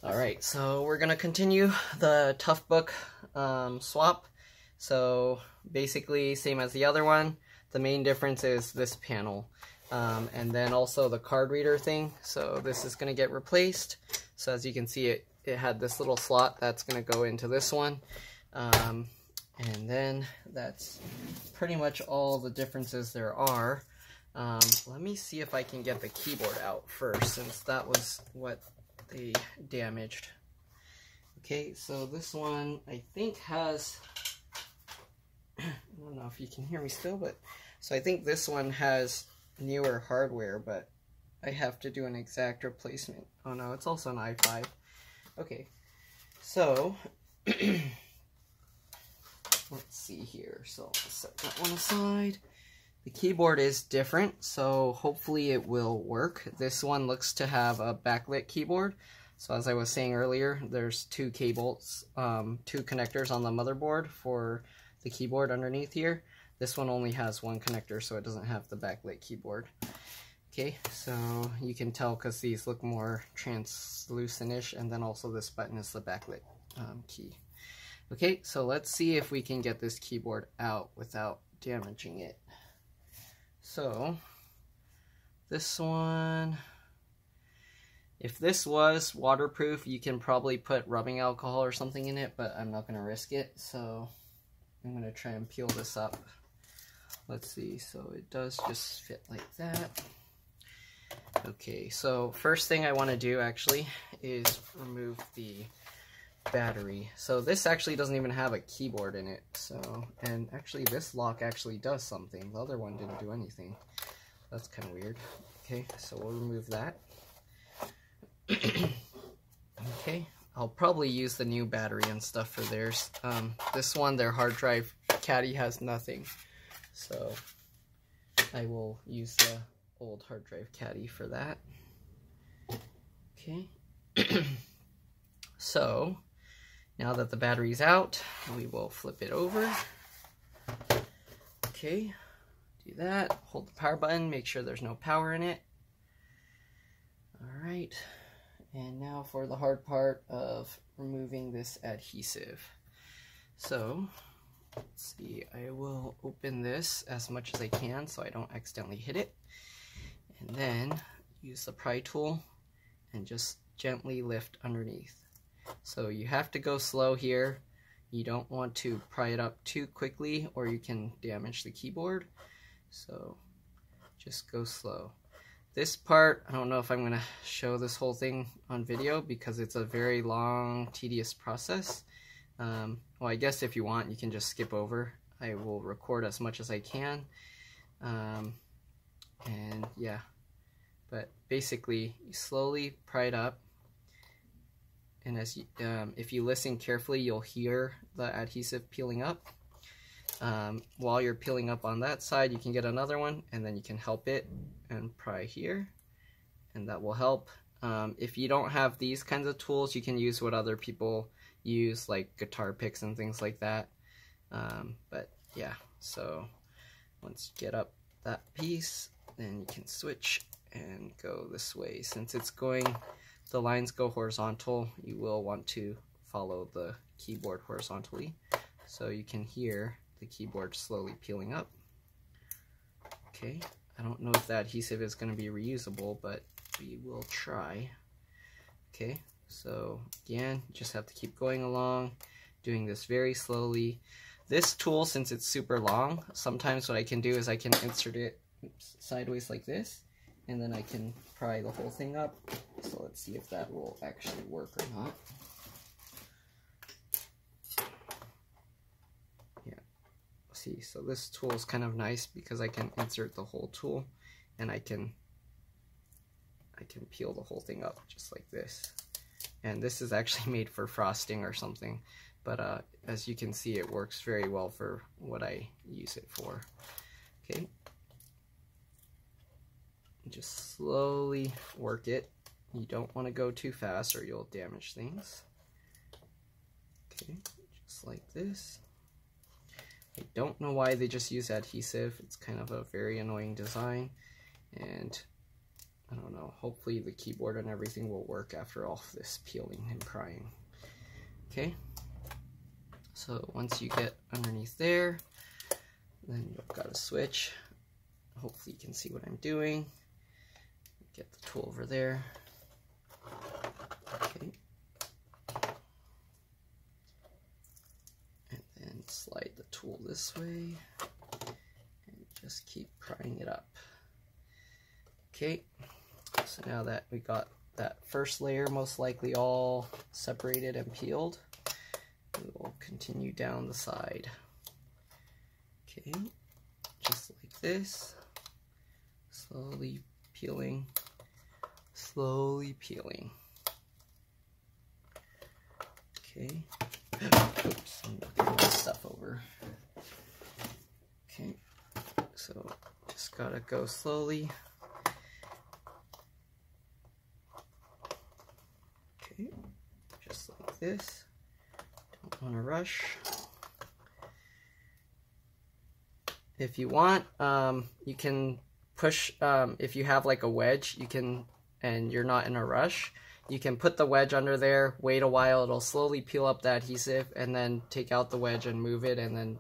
Alright, so we're going to continue the TOUGHBOOK swap. So basically same as the other one. The main difference is this panel. And then also the card reader thing. So this is going to get replaced. So as you can see, it had this little slot that's going to go into this one. And then that's pretty much all the differences there are. Let me see if I can get the keyboard out first, since that was what they damaged. Okay, so this one I think has, I don't know if you can hear me still, but so I think this one has newer hardware, but I have to do an exact replacement. Oh no, it's also an i5. Okay, so let's see here. So I'll set that one aside. The keyboard is different, so hopefully it will work. This one looks to have a backlit keyboard. So as I was saying earlier, there's two cables, two connectors on the motherboard for the keyboard underneath here. This one only has one connector, so it doesn't have the backlit keyboard. Okay, so you can tell because these look more translucent-ish, and then also this button is the backlit key. Okay, so let's see if we can get this keyboard out without damaging it. So, this one, if this was waterproof, you can probably put rubbing alcohol or something in it, but I'm not going to risk it, so I'm going to try and peel this up. Let's see, so it does just fit like that. Okay, so first thing I want to do actually is remove the battery. So this actually doesn't even have a keyboard in it, so, and actually this lock actually does something. The other one didn't do anything. That's kind of weird. Okay, so we'll remove that. Okay, I'll probably use the new battery and stuff for theirs. This one, their hard drive caddy has nothing, so I will use the old hard drive caddy for that. Okay. So now that the battery's out, we will flip it over. Okay, do that. Hold the power button, make sure there's no power in it. Alright, and now for the hard part of removing this adhesive. So, let's see, I will open this as much as I can so I don't accidentally hit it. And then use the pry tool and just gently lift underneath. So you have to go slow here. You don't want to pry it up too quickly or you can damage the keyboard. So just go slow. This part, I don't know if I'm going to show this whole thing on video because it's a very long, tedious process. Well, I guess if you want, you can just skip over. I will record as much as I can. And yeah, but basically you slowly pry it up. And as you, if you listen carefully, you'll hear the adhesive peeling up. While you're peeling up on that side, you can get another one, and then you can help it and pry here, and that will help. If you don't have these kinds of tools, you can use what other people use, like guitar picks and things like that. But yeah, so once you get up that piece, then you can switch and go this way. Since it's going, the lines go horizontal, you will want to follow the keyboard horizontally. So you can hear the keyboard slowly peeling up. Okay, I don't know if the adhesive is going to be reusable, but we will try. Okay, so again, you just have to keep going along, doing this very slowly. This tool, since it's super long, sometimes what I can do is I can insert it sideways like this, and then I can pry the whole thing up. So let's see if that will actually work or not. Yeah, see, so this tool is kind of nice because I can insert the whole tool, and I can peel the whole thing up just like this. And this is actually made for frosting or something, but as you can see, it works very well for what I use it for. Okay. Just slowly work it. You don't want to go too fast or you'll damage things. Okay, just like this. I don't know why they just use adhesive. It's kind of a very annoying design. And I don't know, hopefully the keyboard and everything will work after all this peeling and prying. Okay, so once you get underneath there, then you've got a switch. Hopefully you can see what I'm doing. Get the tool over there. Okay. And then slide the tool this way and just keep prying it up. Okay, so now that we got that first layer most likely all separated and peeled, we will continue down the side. Okay, just like this, slowly peeling, slowly peeling. Okay, oops, I'm knocking this stuff over. Okay, so just gotta go slowly. Okay, just like this. Don't want to rush. If you want, you can push, if you have like a wedge, you can, and you're not in a rush, you can put the wedge under there, wait a while, it'll slowly peel up the adhesive, and then take out the wedge and move it, and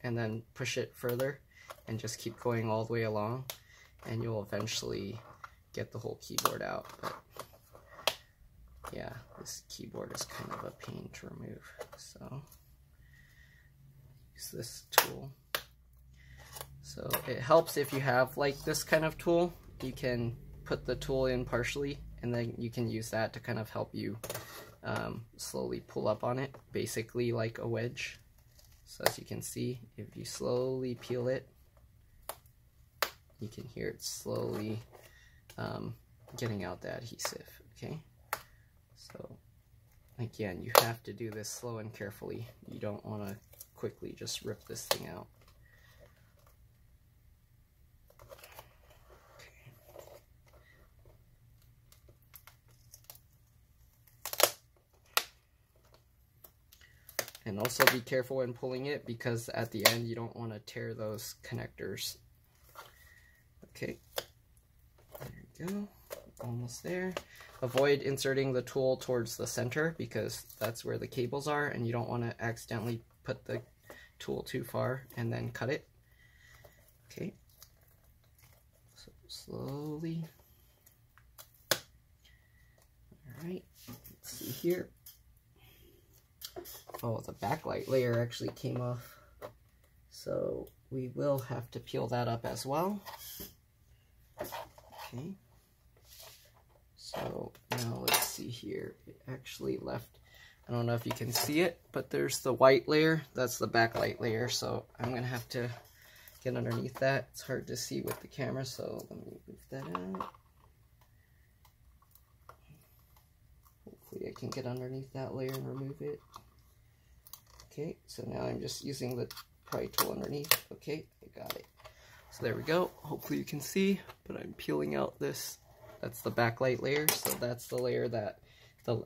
then push it further, and just keep going all the way along, and you'll eventually get the whole keyboard out. But yeah, this keyboard is kind of a pain to remove, so use this tool. So it helps if you have like this kind of tool. You can put the tool in partially, and then you can use that to kind of help you slowly pull up on it, basically like a wedge. So as you can see, if you slowly peel it, you can hear it slowly getting out the adhesive, okay? So again, you have to do this slow and carefully. You don't want to quickly just rip this thing out. And also be careful when pulling it, because at the end you don't want to tear those connectors. Okay, there you go, almost there. Avoid inserting the tool towards the center, because that's where the cables are, and you don't want to accidentally put the tool too far and then cut it. Okay, so slowly. Alright, let's see here. Oh, the backlight layer actually came off, so we will have to peel that up as well. Okay, so now let's see here. It actually left, I don't know if you can see it, but there's the white layer. That's the backlight layer, so I'm gonna have to get underneath that. It's hard to see with the camera, so let me move that out. Hopefully I can get underneath that layer and remove it. Okay, so now I'm just using the pry tool underneath. Okay, I got it. So there we go. Hopefully you can see, but I'm peeling out this. That's the backlight layer, so that's the layer that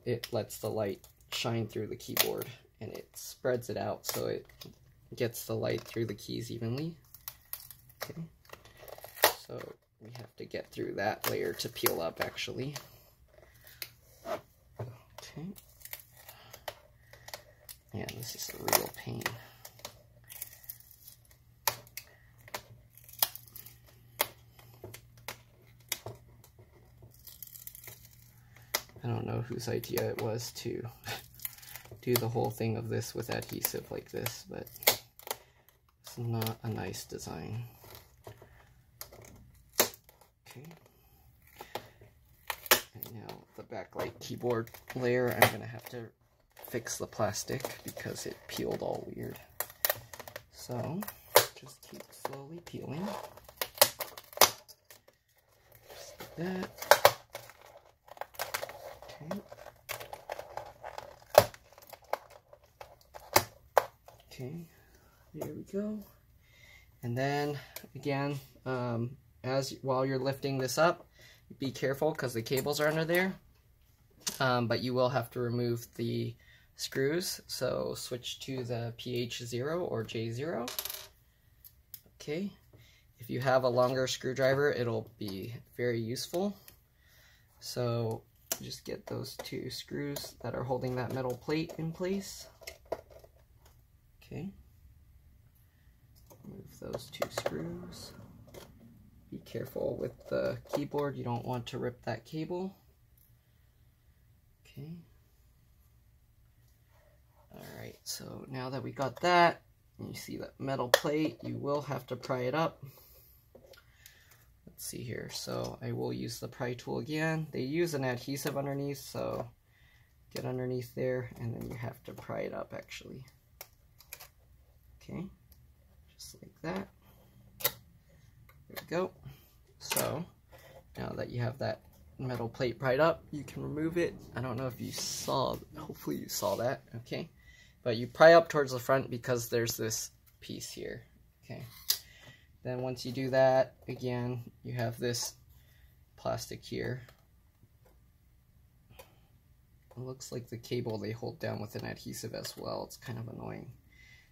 it lets the light shine through the keyboard, and it spreads it out so it gets the light through the keys evenly. Okay, so we have to get through that layer to peel up, actually. Okay. Yeah, this is a real pain. I don't know whose idea it was to do the whole thing of this with adhesive like this, but it's not a nice design. Okay. And now the backlight keyboard layer, I'm going to have to fix the plastic because it peeled all weird. So just keep slowly peeling. Just like that. Okay. Okay, there we go. And then again, while you're lifting this up, be careful because the cables are under there. But you will have to remove the screws, so switch to the PH0 or J0. Okay, if you have a longer screwdriver, it'll be very useful. So just get those 2 screws that are holding that metal plate in place. Okay. Move those 2 screws. Be careful with the keyboard, you don't want to rip that cable. Okay. Alright, so now that we got that, you see that metal plate, you will have to pry it up. Let's see here, so I will use the pry tool again. They use an adhesive underneath, so get underneath there, and then you have to pry it up actually. Okay, just like that. There we go. So, now that you have that metal plate pried up, you can remove it. I don't know if you saw, hopefully you saw that, okay? But you pry up towards the front because there's this piece here, okay? Then once you do that, again, you have this plastic here. It looks like the cable they hold down with an adhesive as well. It's kind of annoying.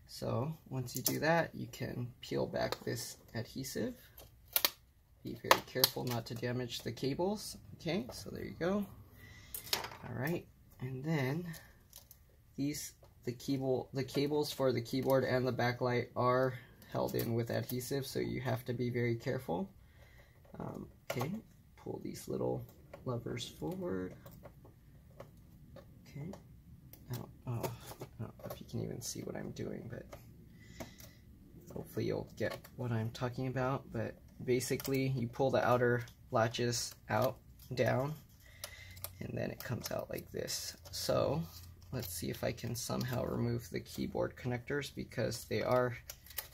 So once you do that, you can peel back this adhesive. Be very careful not to damage the cables. Okay, so there you go. Alright, and then the cables for the keyboard and the backlight are held in with adhesive, so you have to be very careful. Okay, pull these little levers forward. Okay, I don't know if you can even see what I'm doing, but hopefully you'll get what I'm talking about. But basically, you pull the outer latches out, down, and then it comes out like this. So let's see if I can somehow remove the keyboard connectors because they are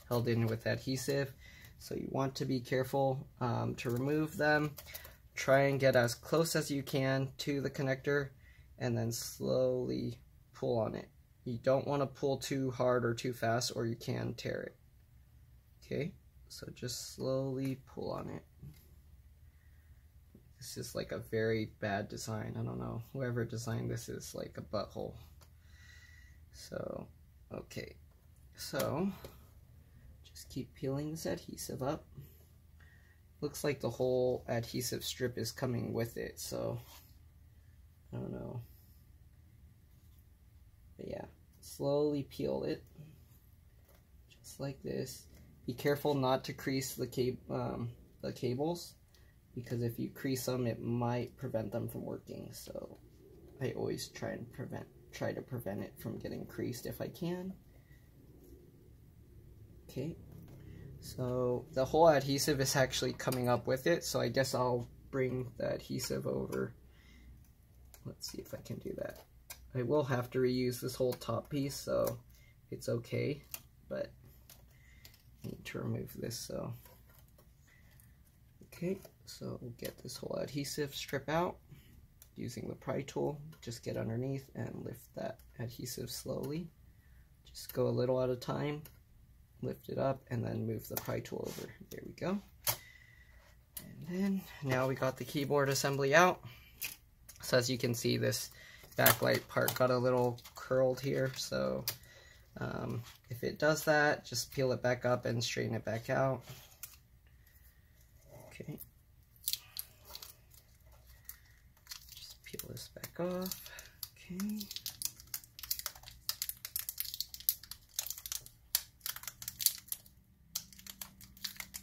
held in with adhesive. So you want to be careful to remove them. Try and get as close as you can to the connector and then slowly pull on it. You don't want to pull too hard or too fast or you can tear it. Okay, so just slowly pull on it. This is like a very bad design. I don't know, whoever designed this is like a butthole. So, okay, so just keep peeling this adhesive up. Looks like the whole adhesive strip is coming with it, so I don't know. But yeah, slowly peel it, just like this. Be careful not to crease the cables, because if you crease them, it might prevent them from working. So I always try to prevent it from getting creased if I can. Okay, so the whole adhesive is actually coming up with it, so I guess I'll bring the adhesive over. Let's see if I can do that. I will have to reuse this whole top piece, so it's okay, but I need to remove this, so. Okay, so we'll get this whole adhesive strip out using the pry tool. Just get underneath and lift that adhesive slowly. Just go a little at a time, lift it up, and then move the pry tool over. There we go. And then now we got the keyboard assembly out. So as you can see, this backlight part got a little curled here, so if it does that, just peel it back up and straighten it back out. Okay. Just peel this back off. Okay.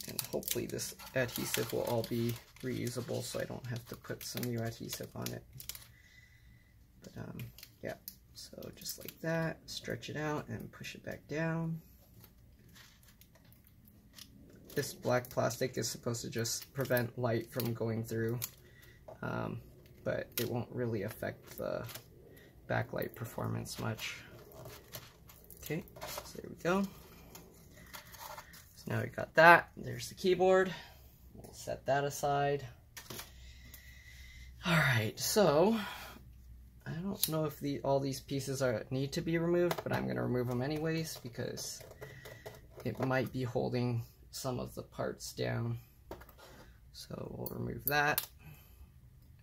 And hopefully this adhesive will all be reusable, so I don't have to put some new adhesive on it. But yeah, so just like that, stretch it out and push it back down. This black plastic is supposed to just prevent light from going through, but it won't really affect the backlight performance much. Okay, so there we go. So now we got that. There's the keyboard. We'll set that aside. Alright, so I don't know if all these pieces need to be removed, but I'm going to remove them anyways because it might be holding some of the parts down. So we'll remove that,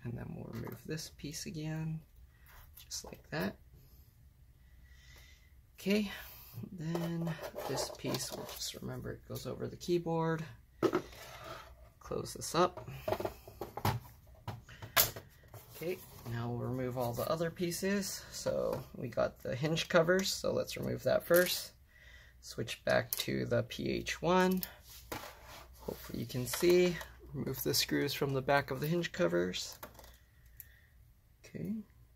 and then we'll remove this piece again, just like that. Okay, then this piece, we'll just remember it goes over the keyboard. Close this up. Okay, now we'll remove all the other pieces. So we got the hinge covers, so let's remove that first. Switch back to the PH1. Hopefully you can see. Remove the screws from the back of the hinge covers. Okay,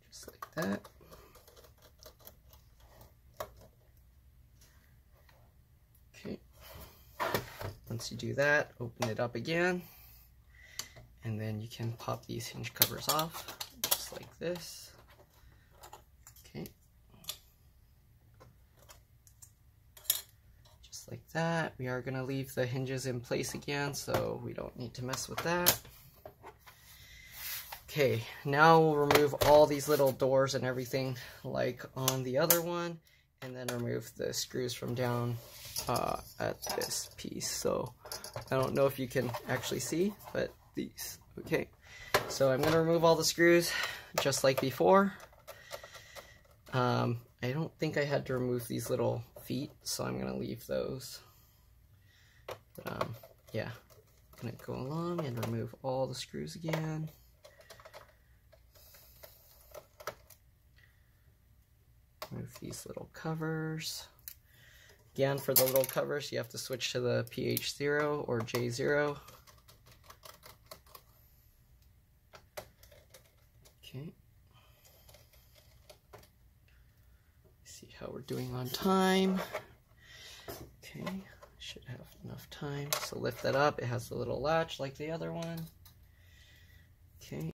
just like that. Okay, once you do that, open it up again, and then you can pop these hinge covers off, just like this. Okay, just like that. We are going to leave the hinges in place again, so we don't need to mess with that. Okay, now we'll remove all these little doors and everything like on the other one, and then remove the screws from down at this piece. So I don't know if you can actually see, but these. Okay, so I'm going to remove all the screws just like before. I don't think I had to remove these little feet, so I'm going to leave those. But, yeah, I'm going to go along and remove all the screws again. Remove these little covers. Again, for the little covers, you have to switch to the PH0 or J0. Okay. See how we're doing on time. Okay, should have enough time. So lift that up. It has the little latch like the other one. Okay.